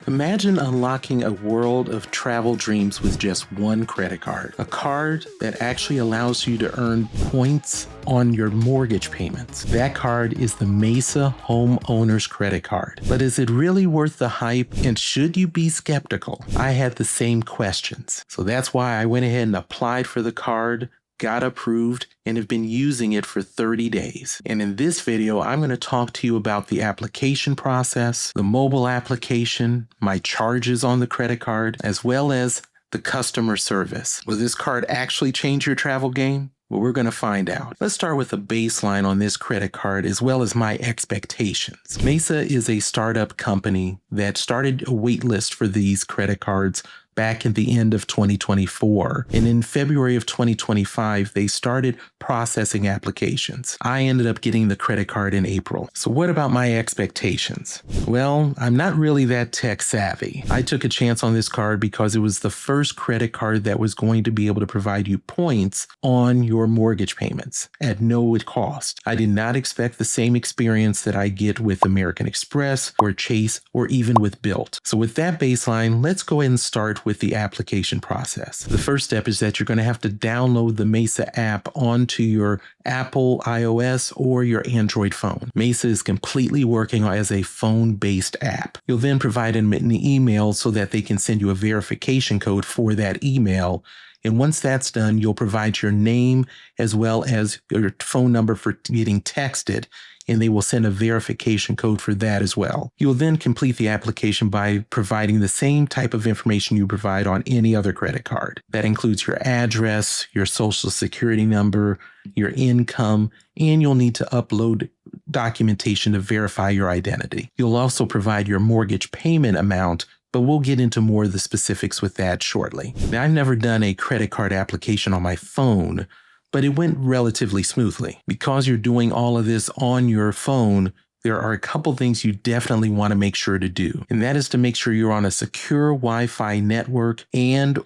Imagine unlocking a world of travel dreams with just one credit card. A card that actually allows you to earn points on your mortgage payments. That card is the Mesa Homeowners Credit Card. But is it really worth the hype, and should you be skeptical? I had the same questions. So that's why I went ahead and applied for the card, got approved, and have been using it for 30 days. And in this video, I'm going to talk to you about the application process, the mobile application, my charges on the credit card, as well as the customer service. Will this card actually change your travel game? Well, we're going to find out. Let's start with a baseline on this credit card as well as my expectations. Mesa is a startup company that started a wait list for these credit cards back at the end of 2024. And in February of 2025, they started processing applications. I ended up getting the credit card in April. So what about my expectations? Well, I'm not really that tech savvy. I took a chance on this card because it was the first credit card that was going to be able to provide you points on your mortgage payments at no cost. I did not expect the same experience that I get with American Express or Chase or even with Bilt. So with that baseline, let's go ahead and start with the application process. The first step is that you're going to have to download the Mesa app onto your Apple iOS or your Android phone. Mesa is completely working as a phone-based app. You'll then provide them an email so that they can send you a verification code for that email. And once that's done, you'll provide your name as well as your phone number for getting texted, and they will send a verification code for that as well. You'll then complete the application by providing the same type of information you provide on any other credit card. That includes your address, your social security number, your income, and you'll need to upload documentation to verify your identity. You'll also provide your mortgage payment amount, but we'll get into more of the specifics with that shortly. Now, I've never done a credit card application on my phone, but it went relatively smoothly. Because you're doing all of this on your phone, there are a couple things you definitely want to make sure to do. And that is to make sure you're on a secure Wi-Fi network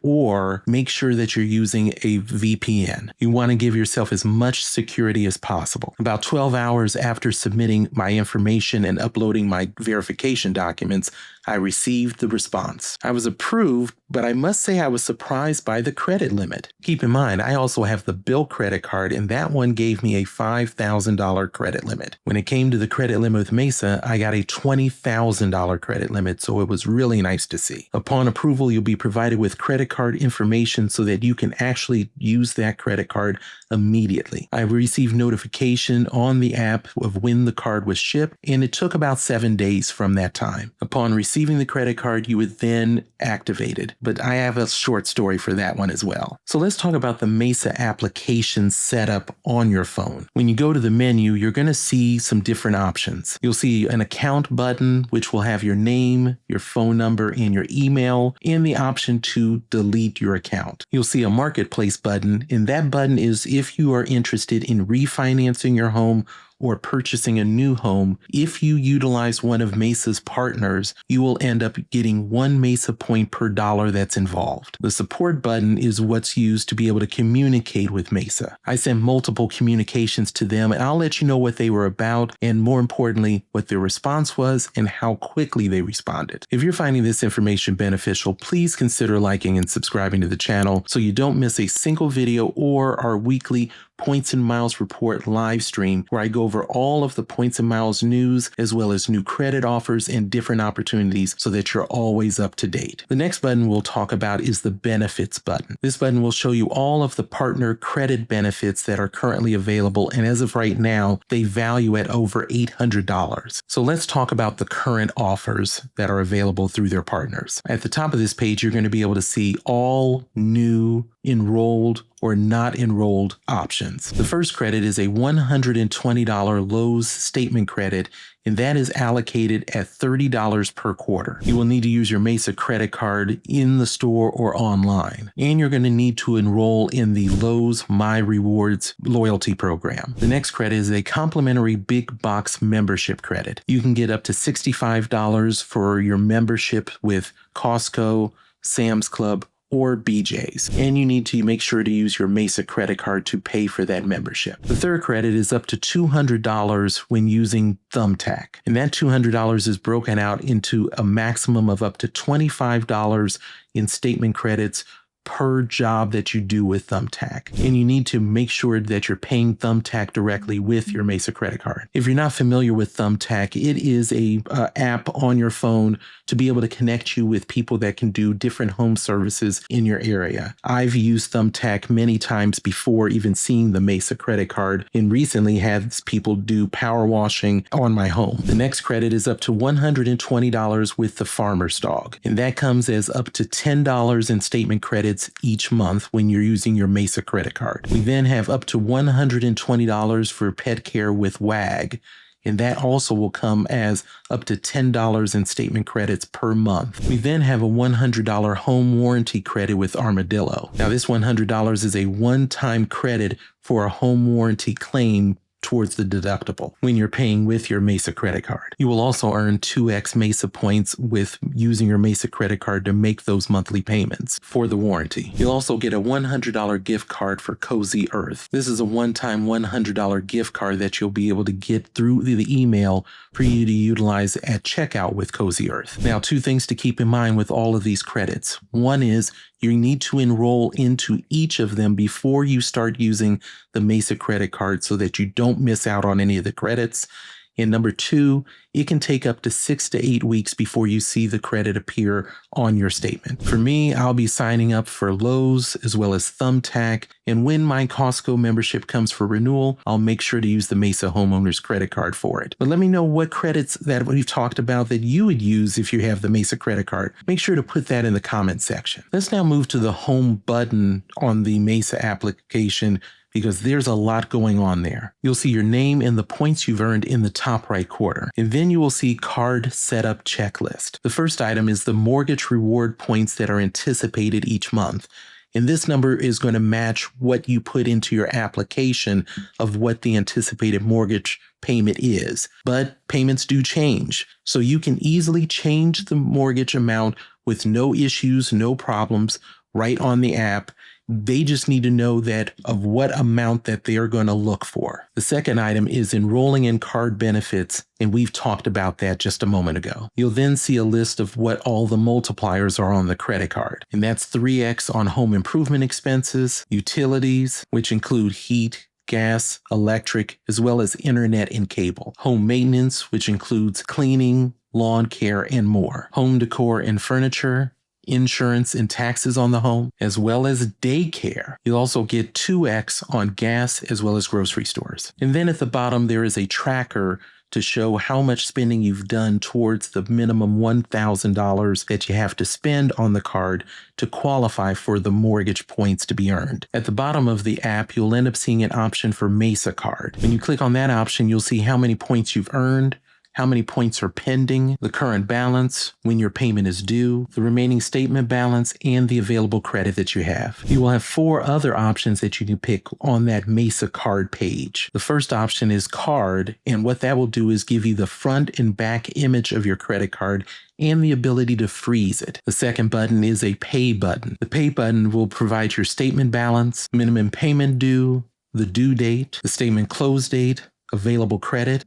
or make sure that you're using a VPN. You want to give yourself as much security as possible. About 12 hours after submitting my information and uploading my verification documents, I received the response. I was approved, but I must say I was surprised by the credit limit. Keep in mind, I also have the Bilt credit card, and that one gave me a $5,000 credit limit. When it came to the credit limit with Mesa, I got a $20,000 credit limit, so it was really nice to see. Upon approval, you'll be provided with credit card information so that you can actually use that credit card immediately. I received notification on the app of when the card was shipped, and it took about 7 days from that time. Upon receiving the credit card, you would then activate it. But I have a short story for that one as well. So let's talk about the Mesa application setup on your phone. When you go to the menu, you're going to see some different options. You'll see an account button, which will have your name, your phone number, and your email, and the option to delete your account. You'll see a marketplace button, and that button is if you are interested in refinancing your home or purchasing a new home. If you utilize one of Mesa's partners, you will end up getting 1 Mesa point per dollar that's involved. The support button is what's used to be able to communicate with Mesa. I sent multiple communications to them, and I'll let you know what they were about, and more importantly, what their response was and how quickly they responded. If you're finding this information beneficial, please consider liking and subscribing to the channel so you don't miss a single video or our weekly Points and Miles Report live stream where I go over all of the Points and Miles news as well as new credit offers and different opportunities so that you're always up to date. The next button we'll talk about is the benefits button. This button will show you all of the partner credit benefits that are currently available, and as of right now, they value at over $800. So let's talk about the current offers that are available through their partners. At the top of this page, you're going to be able to see all new, enrolled, or not enrolled options. The first credit is a $120 Lowe's statement credit, and that is allocated at $30 per quarter. You will need to use your Mesa credit card in the store or online, and you're going to need to enroll in the Lowe's My Rewards loyalty program. The next credit is a complimentary big box membership credit. You can get up to $65 for your membership with Costco, Sam's Club, or BJ's. And you need to make sure to use your Mesa credit card to pay for that membership. The third credit is up to $200 when using Thumbtack. And that $200 is broken out into a maximum of up to $25 in statement credits per job that you do with Thumbtack. And you need to make sure that you're paying Thumbtack directly with your Mesa credit card. If you're not familiar with Thumbtack, it is a app on your phone to be able to connect you with people that can do different home services in your area. I've used Thumbtack many times before even seeing the Mesa credit card, and recently had people do power washing on my home. The next credit is up to $120 with the Farmer's Dog, and that comes as up to $10 in statement credits each month when you're using your Mesa credit card. We then have up to $120 for pet care with WAG, and that also will come as up to $10 in statement credits per month. We then have a $100 home warranty credit with Armadillo. Now, this $100 is a one-time credit for a home warranty claim towards the deductible when you're paying with your Mesa credit card. You will also earn 2x Mesa points with using your Mesa credit card to make those monthly payments for the warranty. You'll also get a $100 gift card for Cozy Earth. This is a one-time $100 gift card that you'll be able to get through the email for you to utilize at checkout with Cozy Earth. Now, two things to keep in mind with all of these credits. One is you need to enroll into each of them before you start using the Mesa credit card so that you don't miss out on any of the credits. And number two, it can take up to 6 to 8 weeks before you see the credit appear on your statement. For me, I'll be signing up for Lowe's as well as Thumbtack. And when my Costco membership comes for renewal, I'll make sure to use the Mesa Homeowners Credit Card for it. But let me know what credits that we've talked about that you would use if you have the Mesa Credit Card. Make sure to put that in the comment section. Let's now move to the home button on the Mesa application, because there's a lot going on there. You'll see your name and the points you've earned in the top right corner. And then you will see card setup checklist. The first item is the mortgage reward points that are anticipated each month. And this number is going to match what you put into your application of what the anticipated mortgage payment is. But payments do change. So you can easily change the mortgage amount with no issues, no problems, right on the app. They just need to know that of what amount that they are going to look for. The second item is enrolling in card benefits, and we've talked about that just a moment ago. You'll then see a list of what all the multipliers are on the credit card, and that's 3x on home improvement expenses, utilities, which include heat, gas, electric, as well as internet and cable, home maintenance, which includes cleaning, lawn care, and more, home decor and furniture, insurance and taxes on the home, as well as daycare. You'll also get 2x on gas as well as grocery stores. And then at the bottom, there is a tracker to show how much spending you've done towards the minimum $1,000 that you have to spend on the card to qualify for the mortgage points to be earned. At the bottom of the app, you'll end up seeing an option for Mesa Card. When you click on that option, you'll see how many points you've earned, how many points are pending, the current balance, when your payment is due, the remaining statement balance, and the available credit that you have. You will have 4 other options that you can pick on that Mesa Card page. The first option is Card, and what that will do is give you the front and back image of your credit card and the ability to freeze it. The second button is a Pay button. The Pay button will provide your statement balance, minimum payment due, the due date, the statement close date, available credit,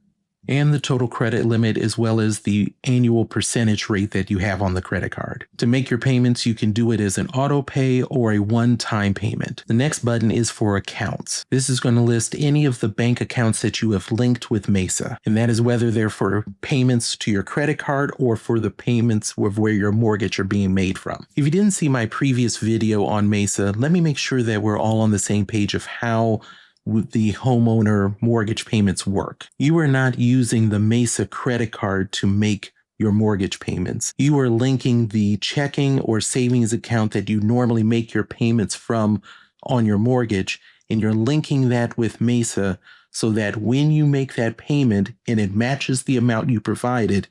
and the total credit limit, as well as the annual percentage rate that you have on the credit card. To make your payments, you can do it as an auto pay or a one-time payment. The next button is for accounts. This is going to list any of the bank accounts that you have linked with Mesa, and that is whether they're for payments to your credit card or for the payments of where your mortgage are being made from. If you didn't see my previous video on Mesa, let me make sure that we're all on the same page of how the homeowner mortgage payments work. You are not using the Mesa credit card to make your mortgage payments. You are linking the checking or savings account that you normally make your payments from on your mortgage, and you're linking that with Mesa so that when you make that payment and it matches the amount you provided,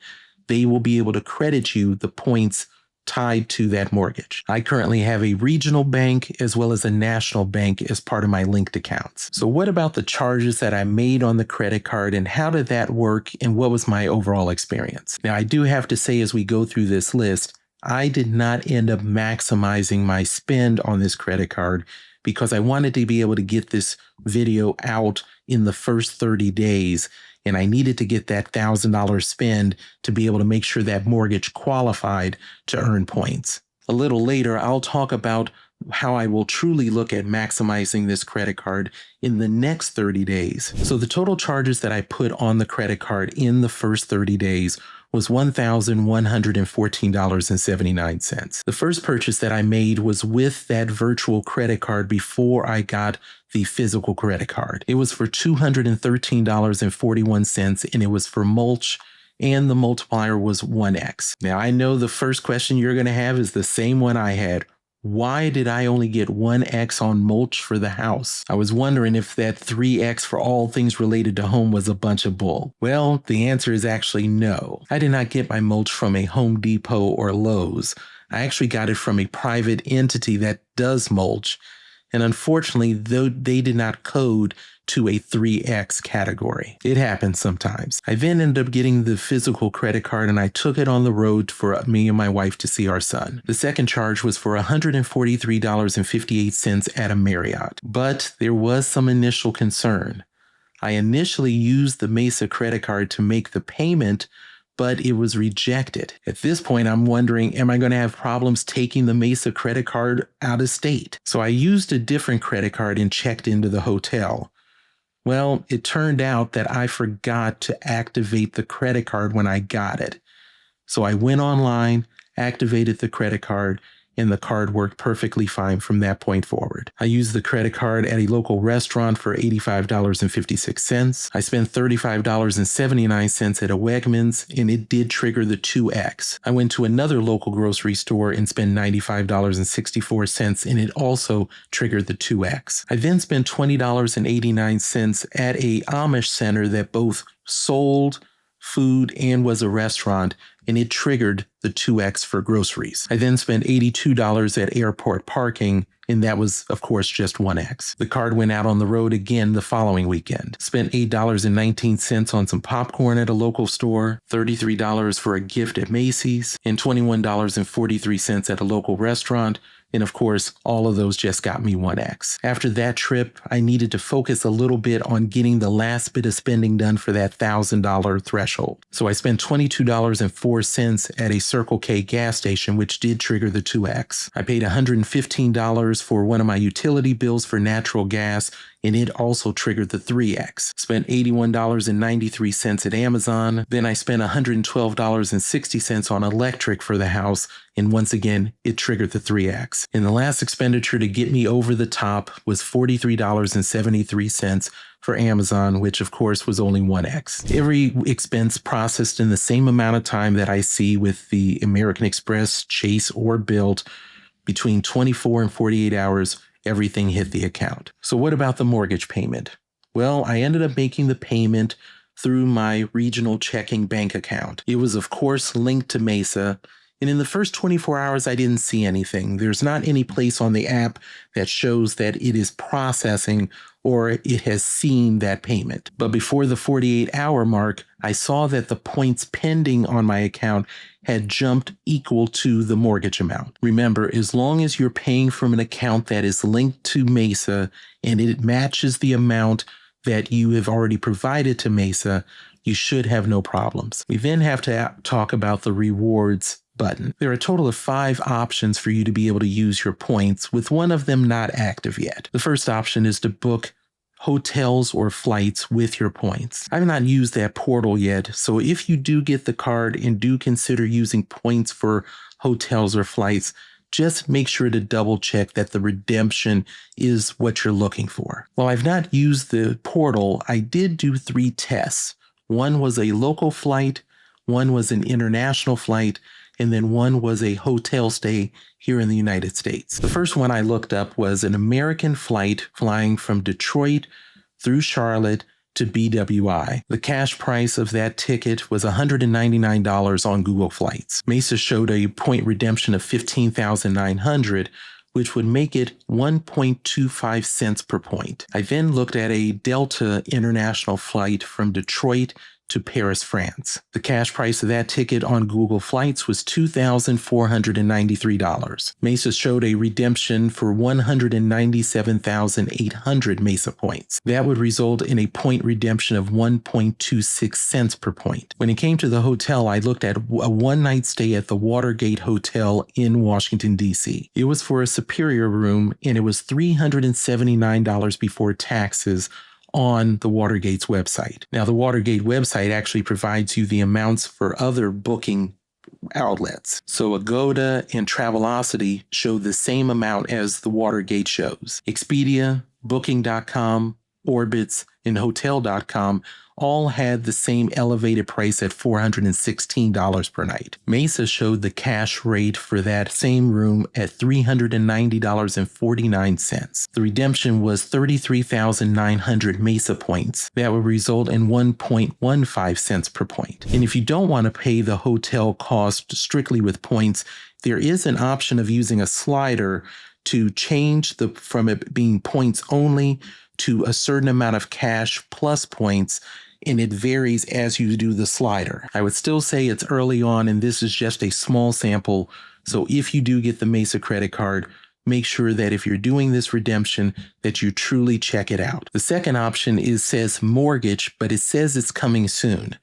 they will be able to credit you the points tied to that mortgage. I currently have a regional bank as well as a national bank as part of my linked accounts. So what about the charges that I made on the credit card, and how did that work, and what was my overall experience? Now, I do have to say, as we go through this list, I did not end up maximizing my spend on this credit card because I wanted to be able to get this video out in the first 30 days. And I needed to get that $1,000 spend to be able to make sure that mortgage qualified to earn points. A little later, I'll talk about how I will truly look at maximizing this credit card in the next 30 days. So the total charges that I put on the credit card in the first 30 days was $1,114.79. The first purchase that I made was with that virtual credit card before I got the physical credit card. It was for $213.41, and it was for mulch, and the multiplier was 1x. Now, I know the first question you're going to have is the same one I had. Why did I only get 1x on mulch for the house? I was wondering if that 3x for all things related to home was a bunch of bull. Well, the answer is actually no. I did not get my mulch from a Home Depot or Lowe's. I actually got it from a private entity that does mulch. And unfortunately, though they did not code to a 3x category. It happens sometimes. I then ended up getting the physical credit card, and I took it on the road for me and my wife to see our son. The second charge was for $143.58 at a Marriott, but there was some initial concern. I initially used the Mesa credit card to make the payment, but it was rejected. At this point, I'm wondering, am I going to have problems taking the Mesa credit card out of state? So I used a different credit card and checked into the hotel. Well, it turned out that I forgot to activate the credit card when I got it. So I went online, activated the credit card, and the card worked perfectly fine from that point forward. I used the credit card at a local restaurant for $85.56. I spent $35.79 at a Wegmans, and it did trigger the 2x. I went to another local grocery store and spent $95.64, and it also triggered the 2x. I then spent $20.89 at a Amish center that both sold food and was a restaurant, and it triggered the 2x for groceries. I then spent $82 at airport parking, and that was, of course, just 1x. The card went out on the road again the following weekend. Spent $8.19 on some popcorn at a local store, $33 for a gift at Macy's, and $21.43 at a local restaurant. And of course, all of those just got me 1x. After that trip, I needed to focus a little bit on getting the last bit of spending done for that $1,000 threshold. So I spent $22.04 at a Circle K gas station, which did trigger the 2x. I paid $115 for one of my utility bills for natural gas, and it also triggered the 3x. Spent $81.93 at Amazon. Then I spent $112.60 on electric for the house, and once again, it triggered the 3x. And the last expenditure to get me over the top was $43.73 for Amazon, which of course was only 1x. Every expense processed in the same amount of time that I see with the American Express, Chase, or Bilt, between 24 and 48 hours, everything hit the account. So what about the mortgage payment? Well, I ended up making the payment through my regional checking bank account. It was, of course, linked to Mesa, and in the first 24 hours, I didn't see anything. There's not any place on the app that shows that it is processing or it has seen that payment. But before the 48-hour mark, I saw that the points pending on my account had jumped equal to the mortgage amount. Remember, as long as you're paying from an account that is linked to Mesa and it matches the amount that you have already provided to Mesa, you should have no problems. We then have to talk about the rewards button. There are a total of 5 options for you to be able to use your points, with one of them not active yet. The first option is to book hotels or flights with your points. I've not used that portal yet, so if you do get the card and do consider using points for hotels or flights, just make sure to double check that the redemption is what you're looking for. While I've not used the portal, I did do 3 tests. One was a local flight, one was an international flight, and then one was a hotel stay here in the United States. The first one I looked up was an American flight flying from Detroit through Charlotte to BWI. The cash price of that ticket was $199 on Google Flights. Mesa showed a point redemption of $15,900, which would make it 1.25 cents per point. I then looked at a Delta international flight from Detroit to Paris, France. The cash price of that ticket on Google Flights was $2,493. Mesa showed a redemption for 197,800 Mesa points. That would result in a point redemption of 1.26 cents per point. When it came to the hotel, I looked at a one-night stay at the Watergate Hotel in Washington, D.C. It was for a superior room, and it was $379 before taxes on the Watergate's website. Now, the Watergate website actually provides you the amounts for other booking outlets. So Agoda and Travelocity show the same amount as the Watergate shows. Expedia, Booking.com, Orbitz, and Hotel.com all had the same elevated price at $416 per night. Mesa showed the cash rate for that same room at $390.49. The redemption was 33,900 Mesa points. That would result in 1.15 cents per point. And if you don't want to pay the hotel cost strictly with points, there is an option of using a slider to change from it being points only to a certain amount of cash plus points, and it varies as you do the slider. I would still say it's early on, and this is just a small sample. So if you do get the Mesa credit card, make sure that if you're doing this redemption, that you truly check it out. The second option says mortgage, but it says it's coming soon.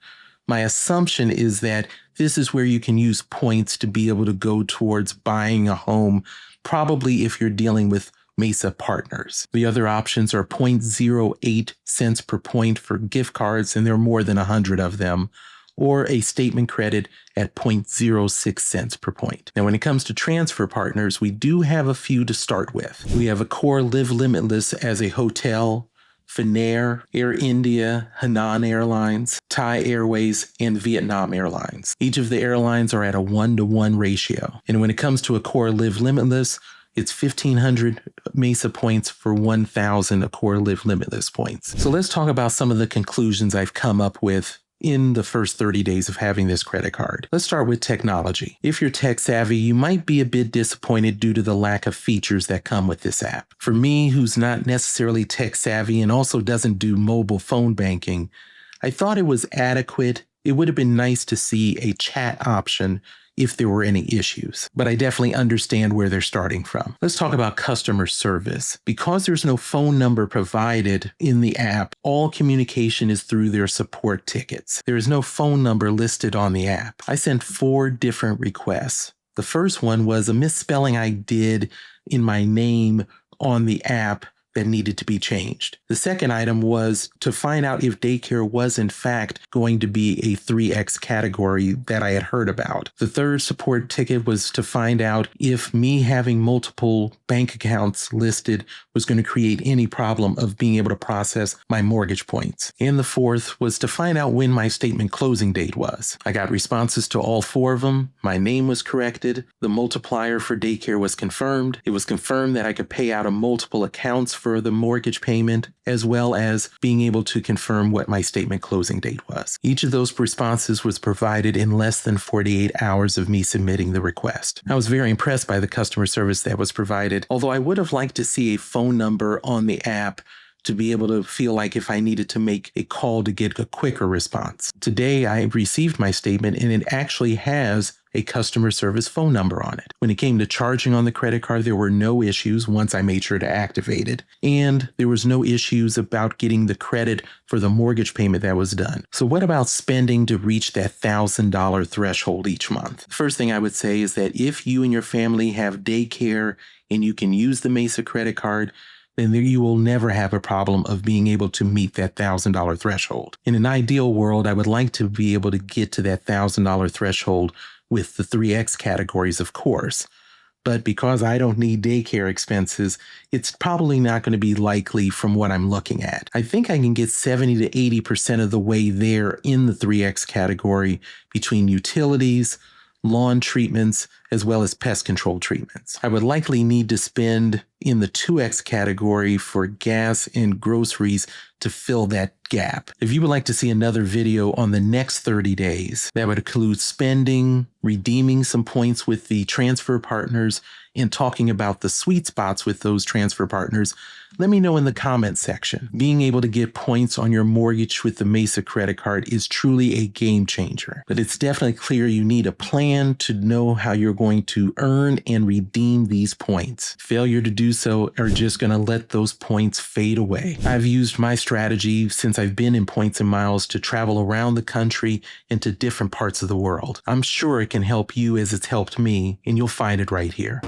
My assumption is that this is where you can use points to be able to go towards buying a home, probably if you're dealing with Mesa partners. The other options are 0.08 cents per point for gift cards, and there are more than 100 of them, or a statement credit at 0.06 cents per point. Now, when it comes to transfer partners, we do have a few to start with. We have Accor Live Limitless as a hotel, Finnair, Air India, Hainan Airlines, Thai Airways, and Vietnam Airlines. Each of the airlines are at a 1-to-1 ratio. And when it comes to Accor Live Limitless, it's 1,500 Mesa points for 1,000 Accor Live Limitless points. So let's talk about some of the conclusions I've come up with in the first 30 days of having this credit card. Let's start with technology. If you're tech savvy, you might be a bit disappointed due to the lack of features that come with this app. For me, who's not necessarily tech savvy and also doesn't do mobile phone banking, I thought it was adequate. It would have been nice to see a chat option if there were any issues, but I definitely understand where they're starting from. Let's talk about customer service. Because there's no phone number provided in the app, all communication is through their support tickets. There is no phone number listed on the app. I sent 4 different requests. The first one was a misspelling I did in my name on the app that needed to be changed. The second item was to find out if daycare was in fact going to be a 3X category that I had heard about. The third support ticket was to find out if me having multiple bank accounts listed was going to create any problem of being able to process my mortgage points. And the fourth was to find out when my statement closing date was. I got responses to all 4 of them. My name was corrected. The multiplier for daycare was confirmed. It was confirmed that I could pay out of multiple accounts for the mortgage payment, as well as being able to confirm what my statement closing date was. Each of those responses was provided in less than 48 hours of me submitting the request. I was very impressed by the customer service that was provided, although I would have liked to see a phone number on the app to be able to feel like if I needed to make a call to get a quicker response. Today, I received my statement and it actually has a customer service phone number on it. When it came to charging on the credit card, there were no issues once I made sure to activate it. And there was no issues about getting the credit for the mortgage payment that was done. So what about spending to reach that $1,000 threshold each month? The first thing I would say is that if you and your family have daycare and you can use the Mesa credit card, then you will never have a problem of being able to meet that $1,000 threshold. In an ideal world, I would like to be able to get to that $1,000 threshold with the 3X categories, of course. But because I don't need daycare expenses, it's probably not going to be likely from what I'm looking at. I think I can get 70 to 80% of the way there in the 3X category between utilities, lawn treatments, as well as pest control treatments. I would likely need to spend in the 2x category for gas and groceries to fill that gap. If you would like to see another video on the next 30 days, that would include spending, redeeming some points with the transfer partners, and talking about the sweet spots with those transfer partners, let me know in the comments section. Being able to get points on your mortgage with the Mesa Credit Card is truly a game changer, but it's definitely clear you need a plan to know how you're going to earn and redeem these points. Failure to do so are just going to let those points fade away. I've used my strategy since I've been in Points and Miles to travel around the country and to different parts of the world. I'm sure it can help you as it's helped me, and you'll find it right here.